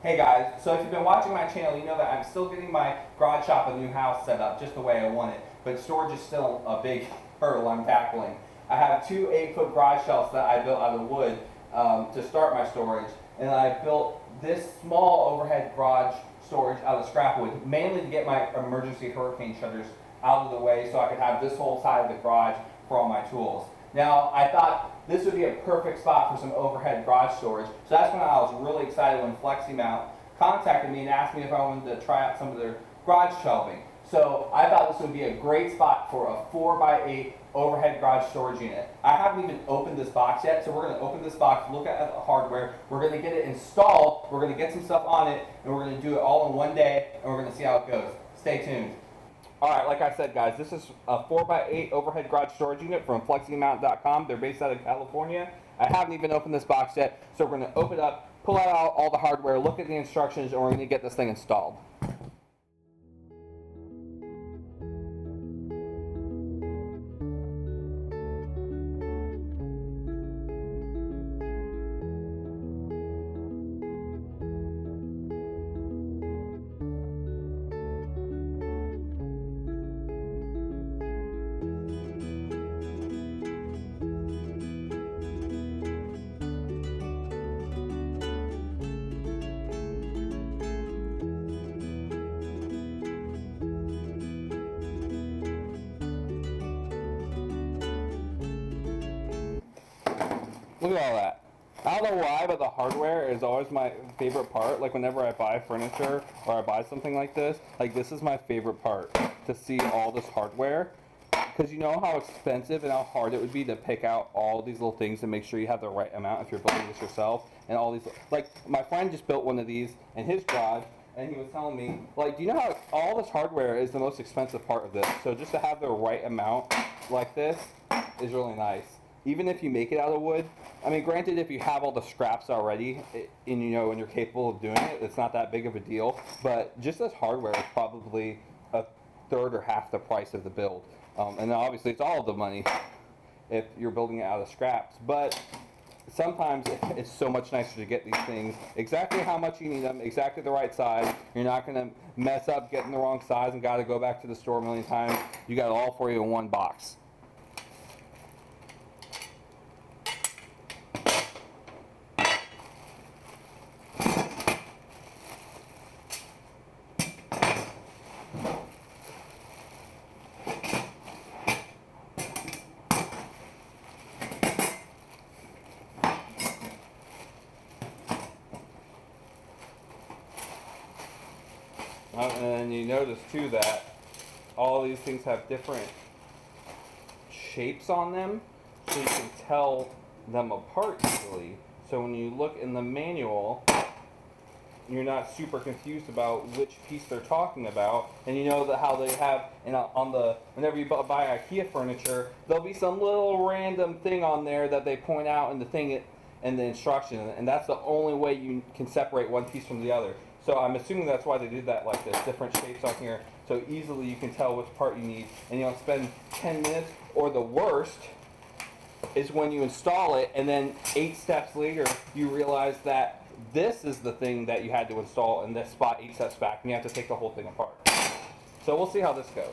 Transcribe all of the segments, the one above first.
Hey guys, so if you've been watching my channel, you know that I'm still getting my garage shop a new house set up just the way I want it, but storage is still a big hurdle I'm tackling. I have two 8-foot garage shelves that I built out of wood to start my storage, and I built this small overhead garage storage out of scrap wood, mainly to get my emergency hurricane shutters out of the way so I could have this whole side of the garage for all my tools. Now, I thought this would be a perfect spot for some overhead garage storage, so that's when I was really excited when Fleximount contacted me and asked me if I wanted to try out some of their garage shelving. So I thought this would be a great spot for a 4x8 overhead garage storage unit. I haven't even opened this box yet, so we're going to open this box, look at the hardware, we're going to get it installed, we're going to get some stuff on it, and we're going to do it all in one day, and we're going to see how it goes. Stay tuned. Alright, like I said guys, this is a 4x8 overhead garage storage unit from Fleximounts.com. They're based out of California. I haven't even opened this box yet, so we're going to open it up, pull out all the hardware, look at the instructions, and we're going to get this thing installed. Look at all that. I don't know why, but the hardware is always my favorite part. Like whenever I buy furniture or I buy something like this is my favorite part, to see all this hardware. Because you know how expensive and how hard it would be to pick out all these little things and make sure you have the right amount if you're building this yourself. And all these, like my friend just built one of these in his garage, and he was telling me, like, do you know how all this hardware is the most expensive part of this? So just to have the right amount like this is really nice. Even if you make it out of wood, I mean, granted, if you have all the scraps already, and you know, and you're capable of doing it, it's not that big of a deal. But just this hardware is probably a third or half the price of the build. And then obviously it's all of the money if you're building it out of scraps. But sometimes it's so much nicer to get these things exactly how much you need them, exactly the right size. You're not going to mess up getting the wrong size and got to go back to the store a million times. You got it all for you in one box. And then you notice too that all these things have different shapes on them, so you can tell them apart easily. So when you look in the manual, you're not super confused about which piece they're talking about. And you know that how they have, whenever you buy IKEA furniture, there'll be some little random thing on there that they point out in the thing in the instruction, and that's the only way you can separate one piece from the other. So I'm assuming that's why they did that like this, different shapes on here, so easily you can tell which part you need, and you don't spend 10 minutes, or the worst is when you install it, and then 8 steps later, you realize that this is the thing that you had to install in this spot 8 steps back, and you have to take the whole thing apart. So we'll see how this goes.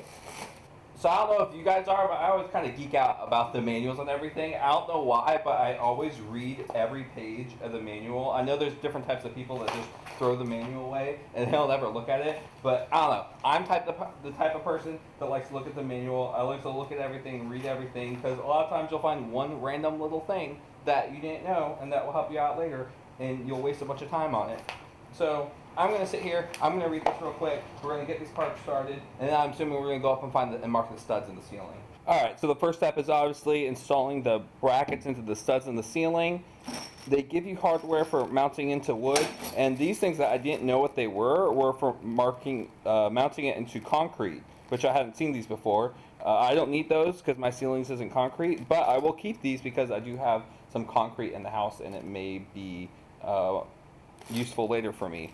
So I don't know if you guys are, but I always kind of geek out about the manuals and everything. I don't know why, but I always read every page of the manual. I know there's different types of people that just throw the manual away and they'll never look at it, but I don't know. I'm the type of person that likes to look at the manual. I like to look at everything, read everything, because a lot of times you'll find one random little thing that you didn't know and that will help you out later, and you'll waste a bunch of time on it. So I'm going to sit here, I'm going to read this real quick, we're going to get these parts started, and then I'm assuming we're going to go up and mark the studs in the ceiling. Alright, so the first step is obviously installing the brackets into the studs in the ceiling. They give you hardware for mounting into wood, and these things that I didn't know what they were for mounting it into concrete, which I hadn't seen these before. I don't need those because my ceilings isn't concrete, but I will keep these because I do have some concrete in the house and it may be useful later for me.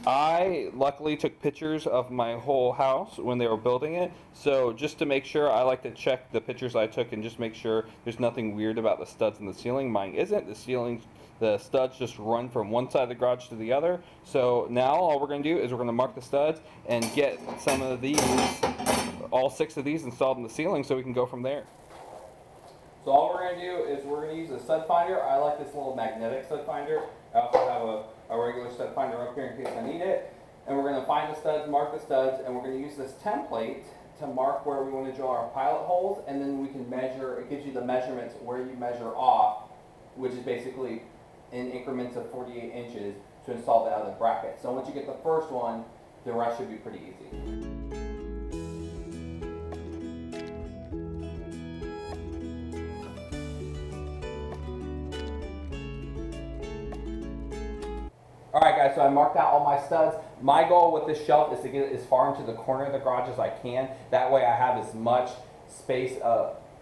I luckily took pictures of my whole house when they were building it, so just to make sure, I like to check the pictures I took and just make sure there's nothing weird about the studs in the ceiling. Mine isn't. The ceiling's the studs just run from one side of the garage to the other. So now all we're going to do is we're going to mark the studs and get some of these, all 6 of these installed in the ceiling so we can go from there. So all we're going to do is we're going to use a stud finder. I like this little magnetic stud finder. I also have a regular stud finder up here in case I need it. And we're going to find the studs, mark the studs, and we're going to use this template to mark where we want to drill our pilot holes, and then we can measure. It gives you the measurements where you measure off, which is basically in increments of 48 inches to install that other bracket. So once you get the first one, the rest should be pretty easy. Alright guys, so I marked out all my studs. My goal with this shelf is to get it as far into the corner of the garage as I can. That way I have as much space,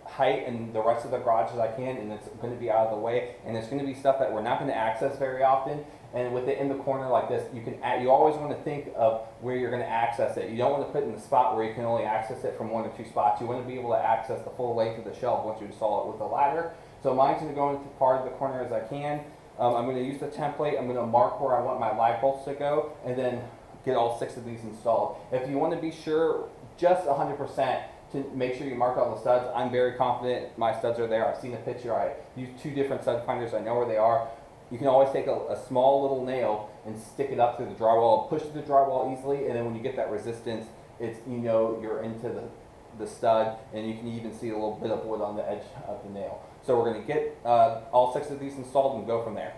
height in the rest of the garage as I can, and it's going to be out of the way. And it's going to be stuff that we're not going to access very often. And with it in the corner like this, you always want to think of where you're going to access it. You don't want to put it in the spot where you can only access it from 1 or 2 spots. You want to be able to access the full length of the shelf once you install it with a ladder. So mine's going to go into part of the corner as I can. I'm going to use the template. I'm going to mark where I want my live bolts to go, and then get all 6 of these installed. If you want to be sure, just 100%, to make sure you mark all the studs. I'm very confident my studs are there. I've seen a picture. I used 2 different stud finders. I know where they are. You can always take a small little nail and stick it up through the drywall, push through the drywall easily, and then when you get that resistance, you're into the stud, and you can even see a little bit of wood on the edge of the nail. So we're going to get all 6 of these installed and go from there.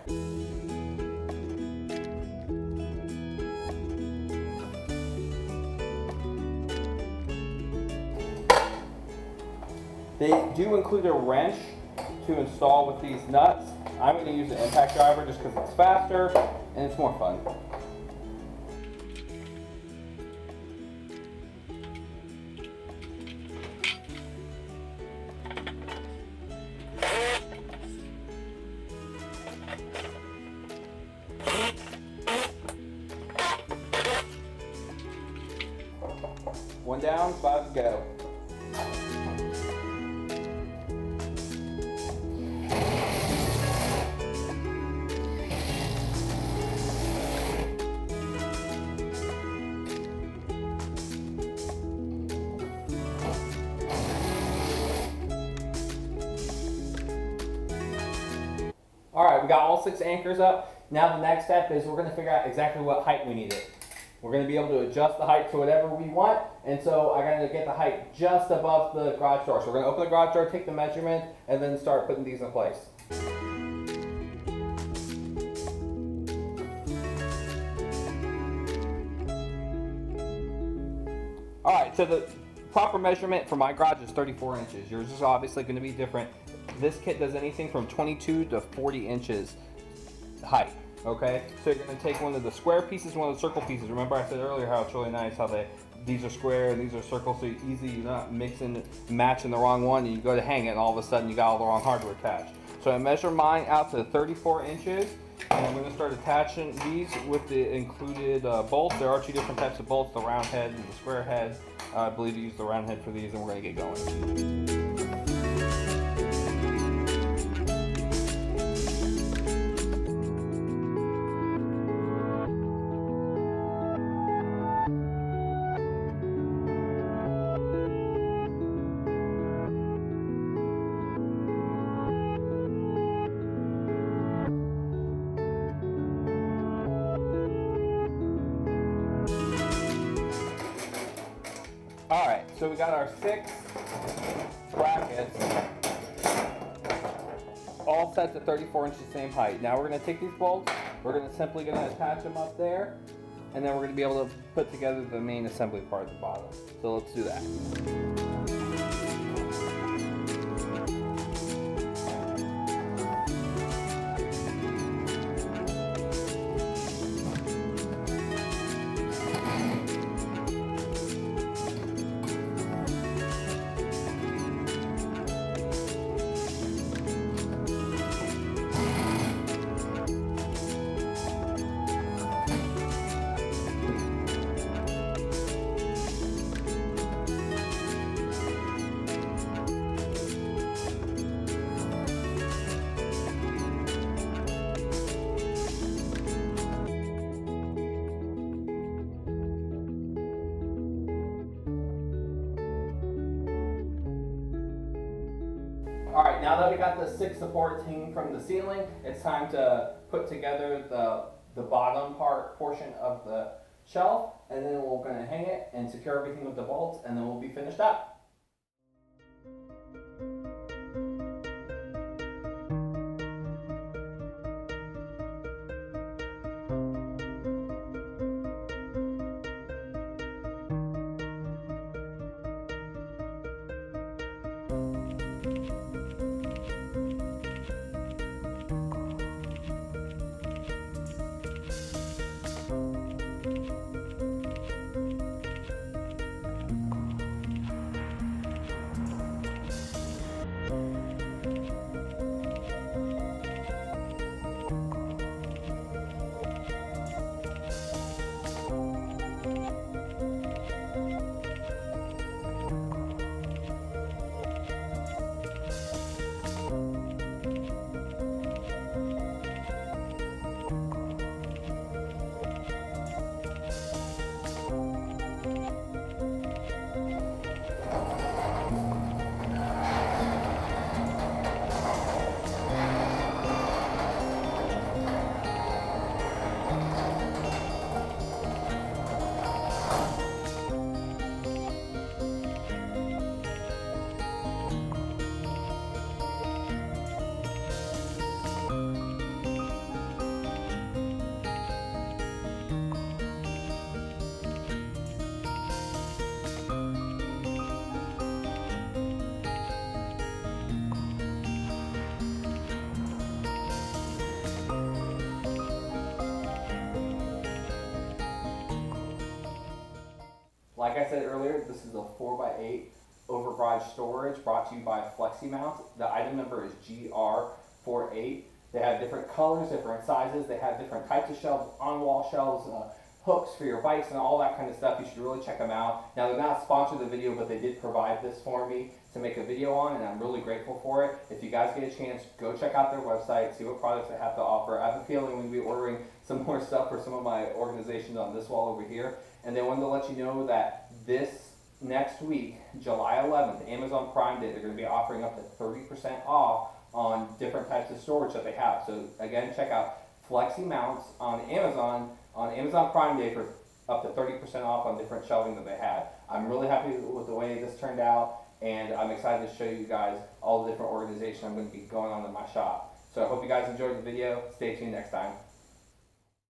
They do include a wrench to install with these nuts. I'm going to use an impact driver just because it's faster and it's more fun. One down, 5 to go. Alright, we got all 6 anchors up. Now the next step is we're going to figure out exactly what height we need it. We're going to be able to adjust the height to whatever we want, and so I got to get the height just above the garage door. So we're going to open the garage door, take the measurement, and then start putting these in place. Alright, so the proper measurement for my garage is 34 inches. Yours is obviously going to be different. This kit does anything from 22 to 40 inches height. Okay, so you're going to take one of the square pieces, one of the circle pieces. Remember I said earlier how it's really nice how these are square and these are circles, so you're not mixing, matching the wrong one, and you go to hang it and all of a sudden you got all the wrong hardware attached. So I measure mine out to 34 inches, and I'm going to start attaching these with the included bolts. There are 2 different types of bolts, the round head and the square head. I believe you use the round head for these, and we're going to get going. Alright, so we got our 6 brackets all set to 34 inches, same height. Now we're going to take these bolts, we're simply going to attach them up there, and then we're going to be able to put together the main assembly part at the bottom. So let's do that. All right, now that we got the 6 supports hanging from the ceiling, it's time to put together the bottom portion of the shelf, and then we're going to hang it and secure everything with the bolts, and then we'll be finished up. Like I said earlier, this is a 4x8 over garage storage brought to you by Fleximounts. The item number is GR48. They have different colors, different sizes. They have different types of shelves, on-wall shelves, hooks for your bikes, and all that kind of stuff. You should really check them out. Now, they're not sponsored the video, but they did provide this for me to make a video on, and I'm really grateful for it. If you guys get a chance, go check out their website, see what products they have to offer. I have a feeling we'll be ordering some more stuff for some of my organizations on this wall over here. And they wanted to let you know that this next week, July 11th, Amazon Prime Day, they're going to be offering up to 30% off on different types of storage that they have. So again, check out Fleximounts on Amazon Prime Day for up to 30% off on different shelving that they had. I'm really happy with the way this turned out, and I'm excited to show you guys all the different organizations I'm going to be going on in my shop. So I hope you guys enjoyed the video. Stay tuned next time.